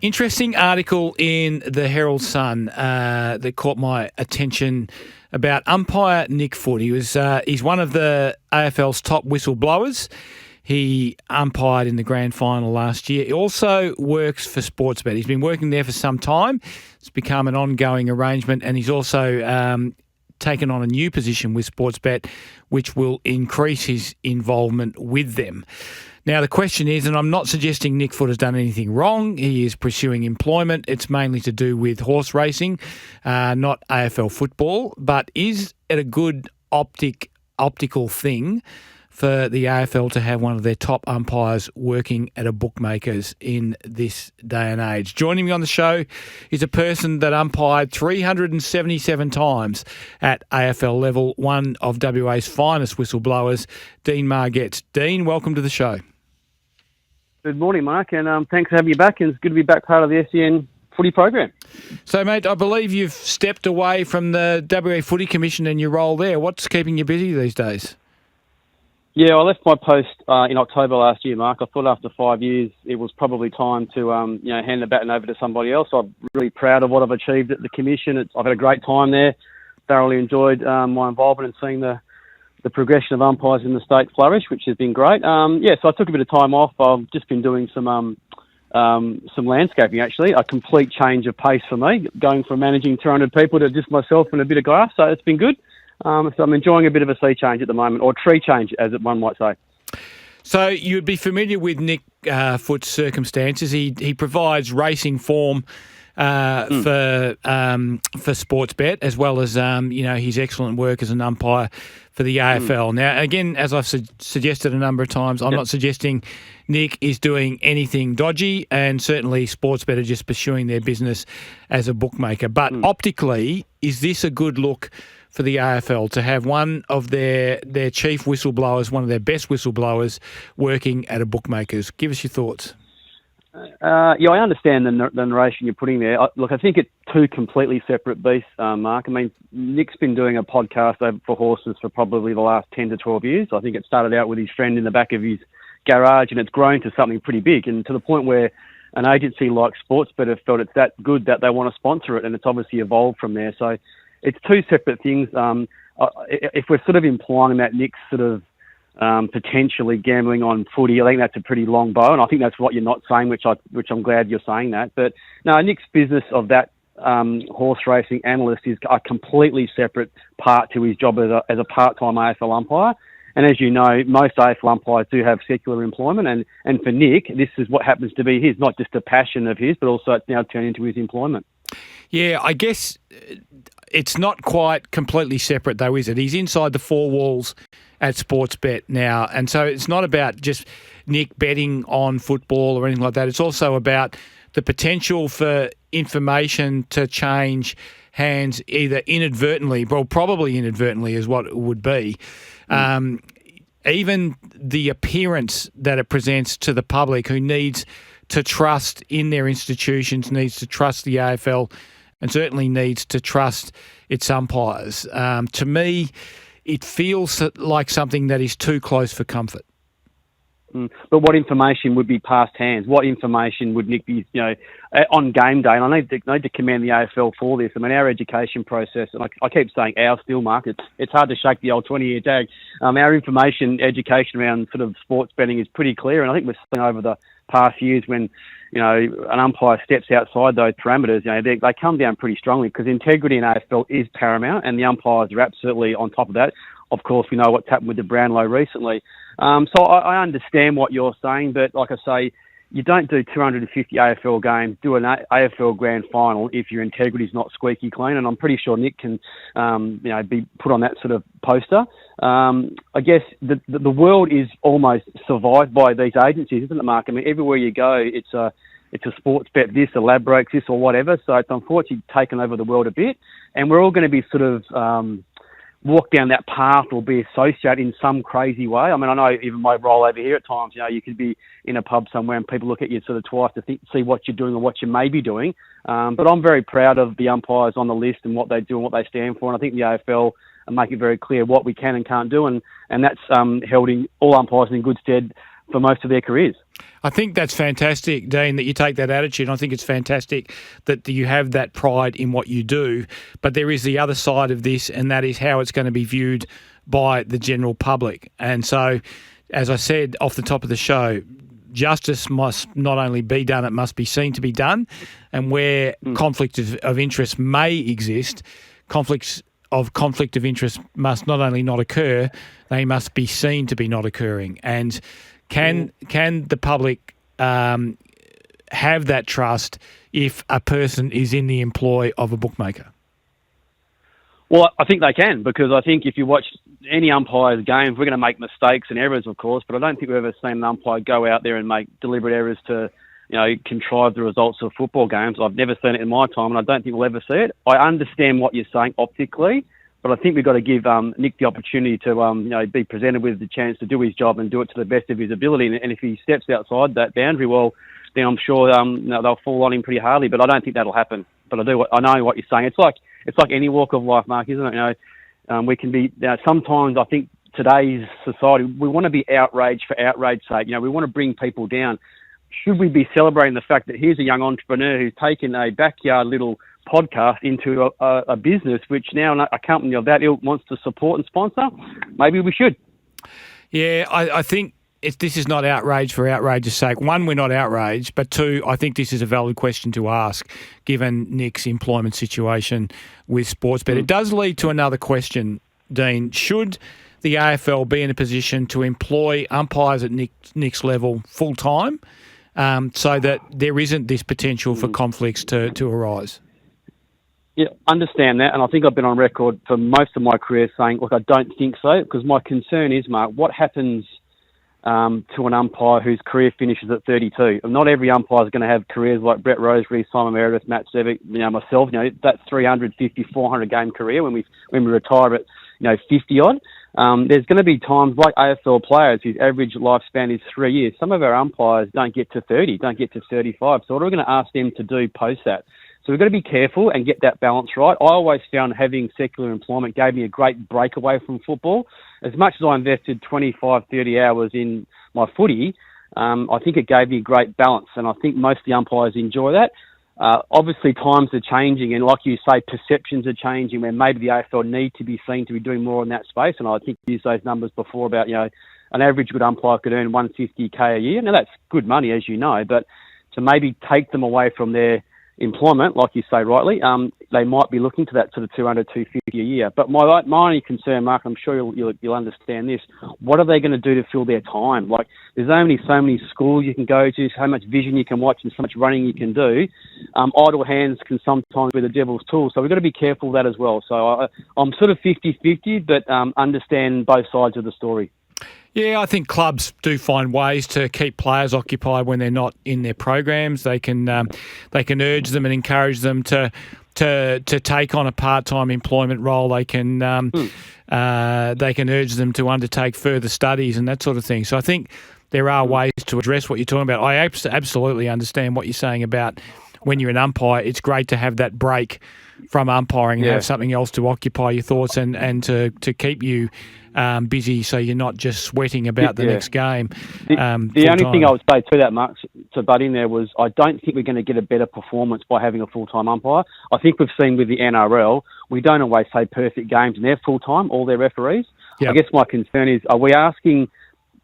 Interesting article in the Herald Sun that caught my attention about umpire Nick Foote. He's one of the AFL's top whistleblowers. He umpired in the grand final last year. He also works for Sportsbet. He's been working there for some time. It's become an ongoing arrangement, and he's also taken on a new position with Sportsbet, which will increase his involvement with them. Now, the question is, and I'm not suggesting Nick Foote has done anything wrong. He is pursuing employment. It's mainly to do with horse racing, not AFL football. But is it a good optical thing for the AFL to have one of their top umpires working at a bookmaker's in this day and age? Joining me on the show is a person that umpired 377 times at AFL level, one of WA's finest whistleblowers, Dean Margetts. Dean, welcome to the show. Good morning, Mark, and thanks for having me back. And it's good to be back part of the SEN footy program. So, mate, I believe you've stepped away from the WA Footy Commission and your role there. What's keeping you busy these days? Yeah, I left my post in October last year, Mark. I thought after 5 years it was probably time to hand the baton over to somebody else. I'm really proud of what I've achieved at the commission. I've had a great time there. Thoroughly enjoyed my involvement and seeing the progression of umpires in the state flourish, which has been great. So I took a bit of time off. I've just been doing some landscaping, actually. A complete change of pace for me, going from managing 200 people to just myself and a bit of grass. So it's been good. So I'm enjoying a bit of a sea change at the moment, or tree change, as one might say. So you'd be familiar with Nick Foote's circumstances. He provides racing form for Sportsbet, as well as his excellent work as an umpire for the AFL. Now, again, as I've suggested a number of times, I'm not suggesting Nick is doing anything dodgy, and certainly Sportsbet are just pursuing their business as a bookmaker. But optically, is this a good look for the AFL to have one of their chief whistleblowers, one of their best whistleblowers, working at a bookmaker's? Give us your thoughts. I understand the narration you're putting there. I think it's two completely separate beasts, Mark. I mean, Nick's been doing a podcast for horses for probably the last 10 to 12 years. I think it started out with his friend in the back of his garage, and it's grown to something pretty big, and to the point where an agency like Sportsbet have felt it's that good that they want to sponsor it, and it's obviously evolved from there. So it's two separate things. If we're sort of implying that Nick's sort of potentially gambling on footy, I think that's a pretty long bow, and I think that's what you're not saying, which I'm glad you're saying that. But no, Nick's business of that horse racing analyst is a completely separate part to his job as a part-time AFL umpire. And as you know, most AFL umpires do have secular employment, and for Nick, this is what happens to be his, not just a passion of his, but also it's now turned into his employment. Yeah, I guess it's not quite completely separate though, is it? He's inside the four walls at Sportsbet now, and so it's not about just Nick betting on football or anything like that. It's also about the potential for information to change hands either inadvertently, well, probably inadvertently is what it would be. Even the appearance that it presents to the public who needs to trust in their institutions, needs to trust the AFL, and certainly needs to trust its umpires. To me, it feels like something that is too close for comfort. But what information would be passed hands? What information would Nick be, on game day? And I need to commend the AFL for this. I mean, our education process, and I keep saying our still, Mark, it's hard to shake the old 20-year tag. Our information education around sort of sports betting is pretty clear, and I think we've seen over the past years when, an umpire steps outside those parameters, they come down pretty strongly because integrity in AFL is paramount, and the umpires are absolutely on top of that. Of course, we know what's happened with the Brownlow recently. So I understand what you're saying, but like I say, you don't do 250 AFL games, do an AFL grand final if your integrity's not squeaky clean, and I'm pretty sure Nick can, be put on that sort of poster. I guess the world is almost survived by these agencies, isn't it, Mark? I mean, everywhere you go, it's a sports bet this, a Ladbrokes this, or whatever. So it's unfortunately taken over the world a bit, and we're all going to be sort of walk down that path or be associated in some crazy way. I mean, I know even my role over here at times, you could be in a pub somewhere and people look at you sort of twice to see what you're doing or what you may be doing. But I'm very proud of the umpires on the list and what they do and what they stand for. And I think the AFL make it very clear what we can and can't do. And that's held in all umpires in good stead for most of their careers. I think that's fantastic, Dean, that you take that attitude. I think it's fantastic that you have that pride in what you do. But there is the other side of this, and that is how it's going to be viewed by the general public. And so, as I said off the top of the show, justice must not only be done, it must be seen to be done. And where conflict of interest may exist, conflict of interest must not only not occur, they must be seen to be not occurring. And can the public have that trust if a person is in the employ of a bookmaker? Well, I think they can, because I think if you watch any umpire's games, we're going to make mistakes and errors, of course, but I don't think we've ever seen an umpire go out there and make deliberate errors to, contrive the results of football games. I've never seen it in my time, and I don't think we'll ever see it. I understand what you're saying optically, but I think we've got to give Nick the opportunity to, be presented with the chance to do his job and do it to the best of his ability. And if he steps outside that boundary, well, then I'm sure they'll fall on him pretty hardly. But I don't think that'll happen. But I know what you're saying. It's like any walk of life, Mark, isn't it? We can be. Sometimes I think today's society, we want to be outraged for outrage's sake. We want to bring people down. Should we be celebrating the fact that here's a young entrepreneur who's taken a backyard little podcast into a business which now a company of that ilk wants to support and sponsor? Maybe we should. Yeah, I think this is not outrage for outrage's sake. One, we're not outraged, but two, I think this is a valid question to ask given Nick's employment situation with Sportsbet. It does lead to another question, Dean. Should the AFL be in a position to employ umpires at Nick's level full-time so that there isn't this potential for conflicts to arise? Yeah, understand that, and I think I've been on record for most of my career saying, look, I don't think so, because my concern is, Mark, what happens to an umpire whose career finishes at 32? And not every umpire is going to have careers like Brett Rosebery, Simon Meredith, Matt Stevic, myself. That 350, 400 game career when we retire at 50 odd. There's going to be times like AFL players whose average lifespan is 3 years. Some of our umpires don't get to 30, don't get to 35. So what are we going to ask them to do post that? So we've got to be careful and get that balance right. I always found having secular employment gave me a great break away from football. As much as I invested 25, 30 hours in my footy, I think it gave me a great balance, and I think most of the umpires enjoy that. Obviously, times are changing, and like you say, perceptions are changing, where maybe the AFL need to be seen to be doing more in that space, and I think you used those numbers before about, an average good umpire could earn $150K a year. Now, that's good money, as you know, but to maybe take them away from their employment, like you say rightly, they might be looking to that sort of 200, 250 a year. But my only concern, Mark, I'm sure you'll understand this, what are they going to do to fill their time? Like, there's only so many schools you can go to, so much vision you can watch and so much running you can do. Idle hands can sometimes be the devil's tool, so we've got to be careful of that as well. So I'm sort of 50-50, but understand both sides of the story. Yeah, I think clubs do find ways to keep players occupied when they're not in their programs. They can urge them and encourage them to take on a part-time employment role. They can urge them to undertake further studies and that sort of thing. So I think there are ways to address what you're talking about. I absolutely understand what you're saying about when you're an umpire. It's great to have that break from umpiring and have something else to occupy your thoughts and to keep you busy, so you're not just sweating about the next game. The only thing I would say to that, Mark, to butt in there, was I don't think we're going to get a better performance by having a full-time umpire. I think we've seen with the NRL, we don't always say perfect games and they're full-time, all their referees. Yep. I guess my concern is, are we asking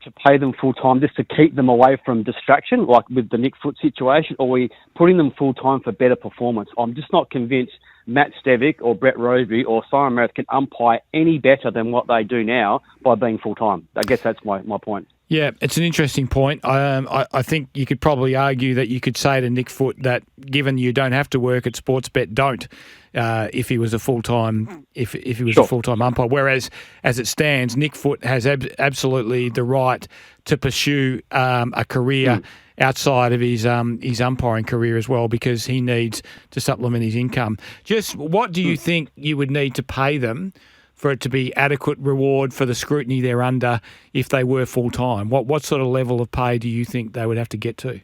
to pay them full-time just to keep them away from distraction, like with the Nick Foot situation, or are we putting them full-time for better performance? I'm just not convinced Matt Stevic or Brett Rosebery or Simon Meredith can umpire any better than what they do now by being full-time. I guess that's my point. Yeah, it's an interesting point. I think you could probably argue that you could say to Nick Foot that given you don't have to work at Sportsbet, don't. If he was a full-time, if he was a full-time umpire. Whereas, as it stands, Nick Foot has absolutely the right to pursue a career outside of his umpiring career as well, because he needs to supplement his income. Just what do you think you would need to pay them for it to be adequate reward for the scrutiny they're under if they were full-time? What sort of level of pay do you think they would have to get to?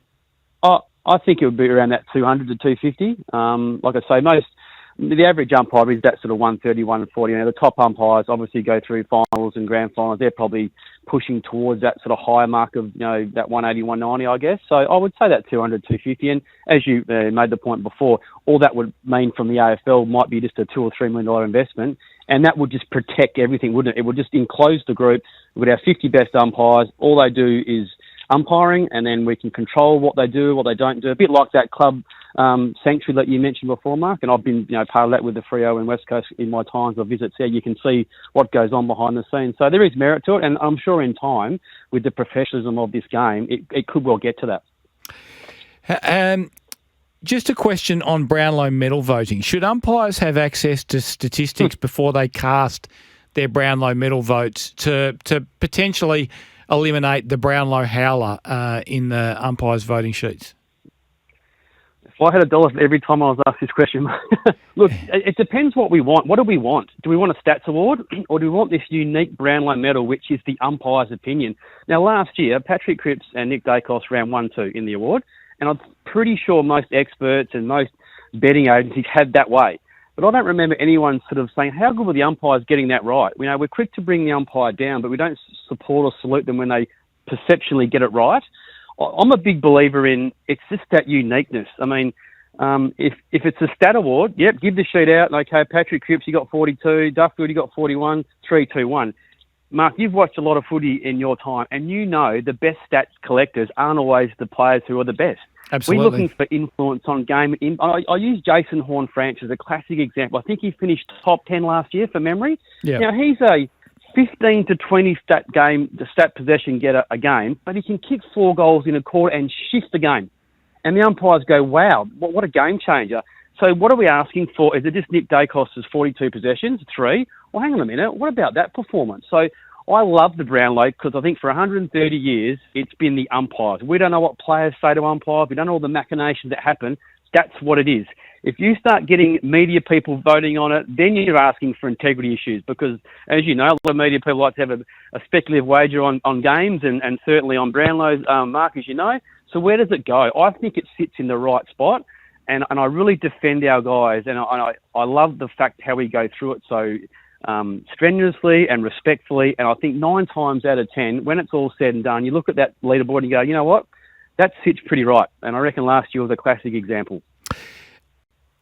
I think it would be around that 200 to 250. Like I say, the average umpire is that sort of 130, 140. The top umpires obviously go through finals and grand finals. They're probably pushing towards that sort of higher mark of, that 180, 190, I guess. So I would say that 200, 250. And as you made the point before, all that would mean from the AFL might be just a $2 or $3 million investment. And that would just protect everything, wouldn't it? It would just enclose the group. We would have 50 best umpires. All they do is umpiring, and then we can control what they do, what they don't do. A bit like that club sanctuary that you mentioned before, Mark, and I've been part of that with the Freo and West Coast in my times of visits there. You can see what goes on behind the scenes. So there is merit to it, and I'm sure in time, with the professionalism of this game, it could well get to that. Just a question on Brownlow Medal voting. Should umpires have access to statistics before they cast their Brownlow Medal votes to potentially eliminate the Brownlow howler in the umpires' voting sheets? If I had $1 for every time I was asked this question, look, it depends what we want. What do we want? Do we want a stats award, or do we want this unique Brownlow Medal, which is the umpire's opinion? Now, last year, Patrick Cripps and Nick Dacos ran 1-2 in the award, and I'm pretty sure most experts and most betting agencies had that way. But I don't remember anyone sort of saying, how good were the umpires getting that right? We're quick to bring the umpire down, but we don't support or salute them when they perceptually get it right. I'm a big believer in it's just that uniqueness. I mean, if it's a stat award, give the sheet out. Okay, Patrick Cripps, you got 42. Duffield, you got 41. 3-2-1. Mark, you've watched a lot of footy in your time, and the best stats collectors aren't always the players who are the best. Absolutely. We're looking for influence on game. I use Jason Horne-Franch as a classic example. I think he finished top 10 last year for memory. Yeah. Now, he's a 15 to 20 stat possession getter a game, but he can kick 4 goals in a quarter and shift the game. And the umpires go, wow, what a game changer. So what are we asking for? Is it just Nick Dacos' 42 possessions, 3? Well, hang on a minute. What about that performance? So I love the Brownlow because I think for 130 years, it's been the umpires. We don't know what players say to umpires. We don't know all the machinations that happen. That's what it is. If you start getting media people voting on it, then you're asking for integrity issues because, as you know, a lot of media people like to have a speculative wager on games and certainly on Brownlow's, Mark, as you know. So where does it go? I think it sits in the right spot, and I really defend our guys, and I love the fact how we go through it so strenuously and respectfully, and I think 9 times out of 10, when it's all said and done, you look at that leaderboard and you go, you know what? That sits pretty right, and I reckon last year was a classic example.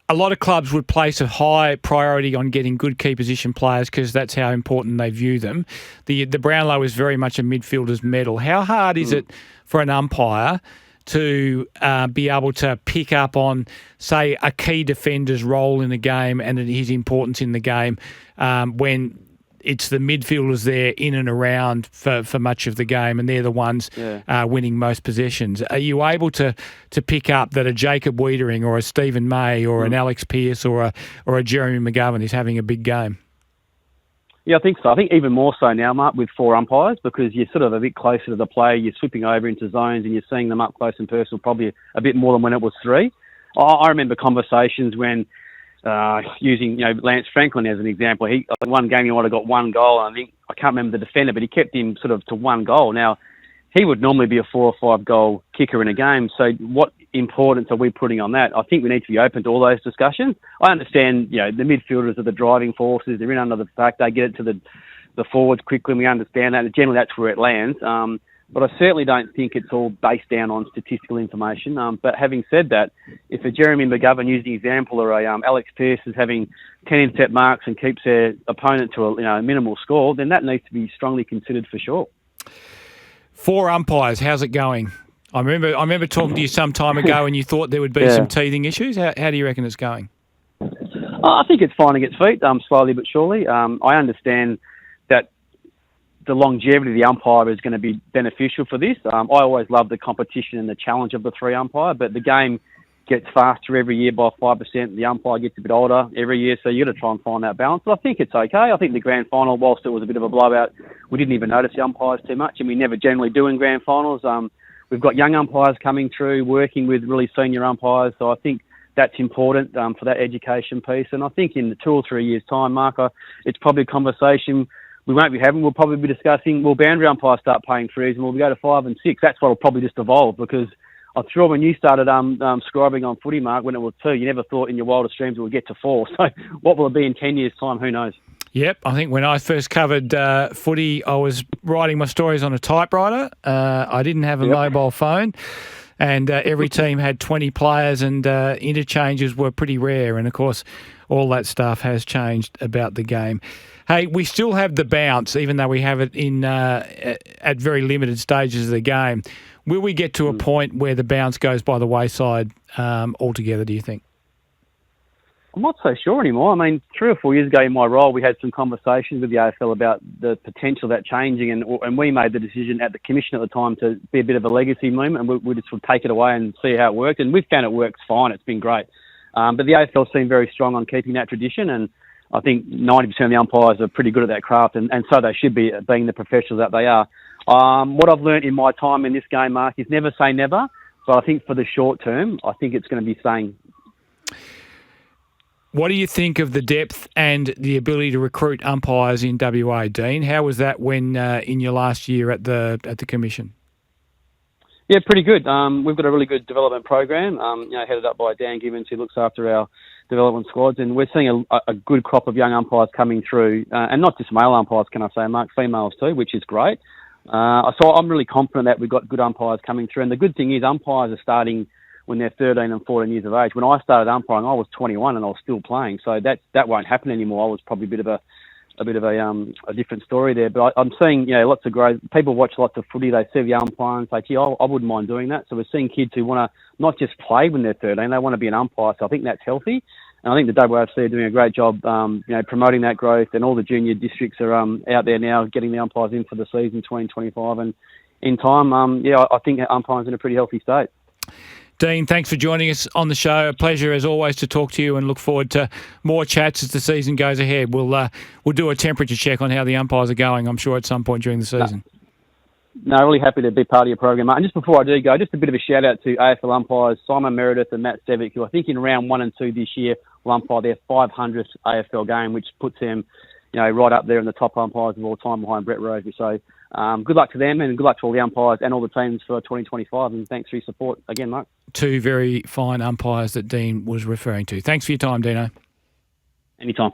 A lot of clubs would place a high priority on getting good key position players because that's how important they view them. The Brownlow is very much a midfielder's medal. How hard is it for an umpire to be able to pick up on, say, a key defender's role in the game and his importance in the game when it's the midfielders there in and around for much of the game, and they're the ones winning most possessions? Are you able to pick up that a Jacob Wiedering or a Stephen May or an Alex Pearce or a Jeremy McGovern is having a big game? Yeah, I think so. I think even more so now, Mark, with 4 umpires, because you're sort of a bit closer to the player. You're slipping over into zones and you're seeing them up close and personal, probably a bit more than when it was 3. I remember conversations when using Lance Franklin as an example. One game he might have got 1 goal. And I can't remember the defender, but he kept him sort of to 1 goal. Now, he would normally be a 4 or 5 goal kicker in a game. So what importance are we putting on that? I think we need to be open to all those discussions. I understand, the midfielders are the driving forces. They're in under the fact they get it to the forwards quickly, and we understand that. And generally, that's where it lands. But I certainly don't think it's all based down on statistical information. But having said that, if a Jeremy McGovern, using example, or a Alex Pearce is having 10 intercept marks and keeps their opponent to a minimal score, then that needs to be strongly considered for sure. 4 umpires, how's it going? I remember talking to you some time ago and you thought there would be some teething issues. How do you reckon it's going? I think it's finding its feet, slowly but surely. I understand that the longevity of the umpire is going to be beneficial for this. I always love the competition and the challenge of the 3 umpire, but the game gets faster every year by 5%. The umpire gets a bit older every year, so you've got to try and find that balance. But I think it's okay. I think the grand final, whilst it was a bit of a blowout, we didn't even notice the umpires too much, and we never generally do in grand finals. We've got young umpires coming through, working with really senior umpires, so I think that's important for that education piece. And I think in the 2 or 3 years' time, Mark, it's probably a conversation we won't be having. We'll probably be discussing, will boundary umpires start paying fees, and we'll go to 5 and 6. That's what will probably just evolve, because I'm sure when you started scribing on footy, Mark, when it was 2, you never thought in your wildest dreams it would get to 4. So what will it be in 10 years' time? Who knows? Yep, I think when I first covered footy, I was writing my stories on a typewriter. I didn't have a mobile phone, and every team had 20 players, and interchanges were pretty rare. And, of course, all that stuff has changed about the game. Hey, we still have the bounce, even though we have it in at very limited stages of the game. Will we get to a point where the bounce goes by the wayside altogether, do you think? I'm not so sure anymore. I mean, 3 or 4 years ago in my role, we had some conversations with the AFL about the potential of that changing, and we made the decision at the commission at the time to be a bit of a legacy movement, and we just would take it away and see how it worked. And we've found it works fine. It's been great. But the AFL seem very strong on keeping that tradition, and I think 90% of the umpires are pretty good at that craft, and so they should be, being the professionals that they are. What I've learned in my time in this game, Mark, is never say never, but I think for the short term, I think it's going to be saying. What do you think of the depth and the ability to recruit umpires in WA, Dean? How was that when in your last year at the commission? Yeah, pretty good. We've got a really good development program, headed up by Dan Gibbons, who looks after our development squads, and we're seeing a good crop of young umpires coming through, and not just male umpires, can I say, Mark, females too, which is great. So I'm really confident that we've got good umpires coming through, and the good thing is umpires are starting when they're 13 and 14 years of age. When I started umpiring, I was 21 and I was still playing, so that won't happen anymore. I was probably a bit of a different story there, but I'm seeing lots of growth. People watch lots of footy, they see the umpire and say, gee, I wouldn't mind doing that. So we're seeing kids who want to not just play when they're 13, they want to be an umpire. So I think that's healthy, and I think the WAFC are doing a great job, promoting that growth, and all the junior districts are out there now getting the umpires in for the season 2025, and in time, I think umpiring's in a pretty healthy state. Dean, thanks for joining us on the show. A pleasure, as always, to talk to you, and look forward to more chats as the season goes ahead. We'll do a temperature check on how the umpires are going, I'm sure, at some point during the season. No, really happy to be part of your program. And just before I do go, just a bit of a shout-out to AFL umpires Simon Meredith and Matt Stevic, who I think in round 1 and 2 this year will umpire their 500th AFL game, which puts them right up there in the top umpires of all time behind Brett Rosey. So good luck to them, and good luck to all the umpires and all the teams for 2025. And thanks for your support again, Mark. 2 very fine umpires that Dean was referring to. Thanks for your time, Dino. Anytime.